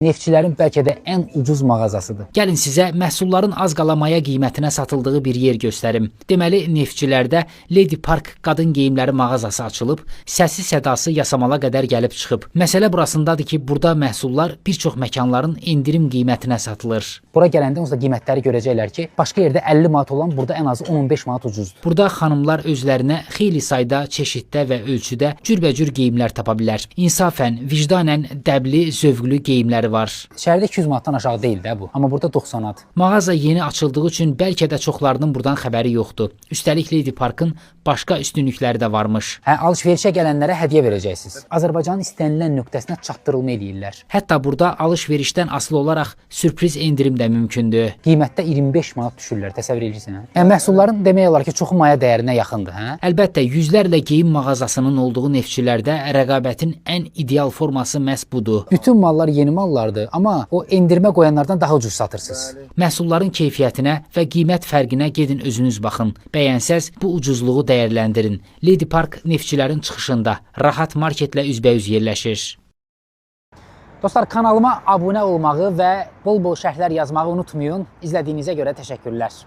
Neftçilərin bəlkə də ən ucuz mağazasıdır. Gəlin sizə məhsulların az qala maya qiymətinə satıldığı bir yer göstərim. Deməli, Neftçilərdə Lady Park qadın geyimləri mağazası açılıb, səsi sədası yasamala qədər gəlib çıxıb. Məsələ burasındadır ki, burada məhsullar bir çox məkanların endirim qiymətinə satılır. Bura gələndə onsuz da qiymətləri görəcəklər ki, başqa yerdə 50 manat olan burada ən azı 10-15 manat ucuzdur. Burada xanımlar özlərinə xeyli sayda, çeşiddə və ölçüdə cürbəcür geyimlər tapa bilər. İnsafən, vicdanən dəbli, zövqlü geyimləri var. Şəhərdə 200 manatdan aşağı deyil də bu, amma burada 90-adır. Mağaza yeni açıldığı üçün bəlkə də çoxlarının buradan xəbəri yoxdur. Üstəlik Lady Parkın başqa üstünlükləri də varmış. Alış-verişə gələnlərə hədiyyə verəcəksiniz. Azərbaycanın istənilən nöqtəsinə çatdırılma eləyirlər. Hətta burada alış-verişdən asılı olaraq sürpriz endirim də mümkündür. Qiymətdə 25 manat düşürlər, təsəvvür edirsən. Məhsulların demək olar ki, çoxu maya dəyərinə yaxındır, hə? Əlbəttə, yüzlərlə geyim mağazasının olduğu Neftçilərdə rəqabətin ən ideal forması məhz budur. Bütün mallar yeni mallardır, amma o endirmə qoyanlardan daha ucuz satırsınız. Məhsulların keyfiyyətinə və qiymət fərqinə gedin özünüz baxın. Bəyənsəz bu ucuzluğu dəyərləndirin. Lady Park Neftçilərin çıxışında Rahat Marketlə üzbəüz yerləşir. Dostlar, kanalıma abunə olmağı və bol-bol şərhlər yazmağı unutmayın. İzlədiyinizə görə təşəkkürlər.